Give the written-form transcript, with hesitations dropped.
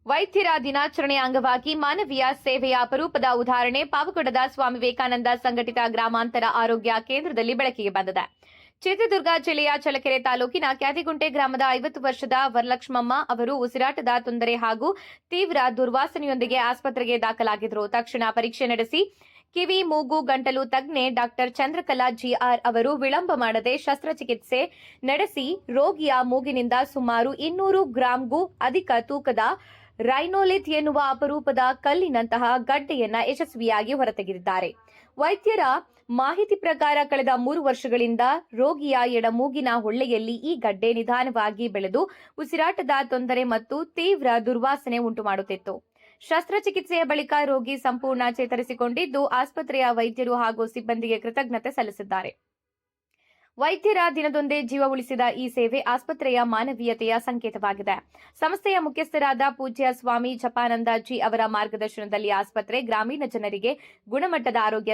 ವೈದ್ಯರ ದಿನಾಚರಣೆಯ ಅಂಗವಾಗಿ ಮಾನವೀಯ ಸೇವೆಯ ಅಪರೂಪದ ಉದಾಹರಣೆ ಪಾವಗಡದ ಸ್ವಾಮಿ ವಿವೇಕಾನಂದ ಸಂಘಟಿತ ಗ್ರಾಮಾಂತರ ಆರೋಗ್ಯ ಕೇಂದ್ರದಲ್ಲಿ ಬೆಳಕಿಗೆ ಬಂದಿದೆ. ಚಿತ್ರದುರ್ಗ ಜಿಲ್ಲೆಯ ಚಳ್ಳಕೆರೆ ತಾಲೂಕಿನ ಕ್ಯಾದಿಗುಂಟೆ ಗ್ರಾಮದ 50 ವರ್ಷದ ವರಲಕ್ಷ್ಮಮ್ಮ ಅವರು ಉಸಿರಾಟದ ತೊಂದರೆ ಹಾಗೂ ತೀವ್ರ ದುರ್ವಾಸನೆಯೊಂದಿಗೆ ಆಸ್ಪತ್ರೆಗೆ ದಾಖಲಾಗಿದ್ದರು. ತಕ್ಷಣ ಪರೀಕ್ಷೆ ನಡೆಸಿ ಕಿವಿ, ಮೂಗು, ಗಂಟಲು ತಜ್ಞೆ ಡಾಕ್ಟರ್ ಚಂದ್ರಕಲಾ ಜಿಆರ್ ಅವರು ವಿಳಂಬ ಮಾಡದೆ ಶಸ್ತ್ರಚಿಕಿತ್ಸೆ ನಡೆಸಿ ರೋಗಿಯ ಮೂಗಿನಿಂದ ಸುಮಾರು 200 ಗ್ರಾಂಗೂ ಅಧಿಕ ತೂಕದ ರೈನೋಲಿತ್ ಎನ್ನುವ ಅಪರೂಪದ ಕಲ್ಲಿನಂತಹ ಗಡ್ಡೆಯನ್ನ ಯಶಸ್ವಿಯಾಗಿ ಹೊರತೆಗೆದಿದ್ದಾರೆ. ವೈದ್ಯರ ಮಾಹಿತಿ ಪ್ರಕಾರ ಕಳೆದ 3 ವರ್ಷಗಳಿಂದ ರೋಗಿಯ ಎಡಮೂಗಿನ ಹೊಳ್ಳೆಯಲ್ಲಿ ಈ ಗಡ್ಡೆ ನಿಧಾನವಾಗಿ ಬೆಳೆದು ಉಸಿರಾಟದ ತೊಂದರೆ ಮತ್ತು ತೀವ್ರ ದುರ್ವಾಸನೆ ಉಂಟುಮಾಡುತ್ತಿತ್ತು. ಶಸ್ತ್ರಚಿಕಿತ್ಸೆಯ ಬಳಿಕ ರೋಗಿ ಸಂಪೂರ್ಣ ಚೇತರಿಸಿಕೊಂಡಿದ್ದು ಆಸ್ಪತ್ರೆಯ ವೈದ್ಯರು ಹಾಗೂ ಸಿಬ್ಬಂದಿಗೆ ಕೃತಜ್ಞತೆ ಸಲ್ಲಿಸಿದ್ದಾರೆ. ವೈದ್ಯರ ದಿನದೊಂದೇ ಜೀವ ಉಳಿಸಿದ ಈ ಸೇವೆ ಆಸ್ಪತ್ರೆಯ ಮಾನವೀಯತೆಯ ಸಂಕೇತವಾಗಿದೆ. ಸಂಸ್ಥೆಯ ಮುಖ್ಯಸ್ಥರಾದ ಪೂಜ್ಯ ಸ್ವಾಮಿ ಜಪಾನಂದ ಜಿ ಅವರ ಮಾರ್ಗದರ್ಶನದಲ್ಲಿ ಆಸ್ಪತ್ರೆ ಗ್ರಾಮೀಣ ಜನರಿಗೆ ಗುಣಮಟ್ಟದ ಆರೋಗ್ಯ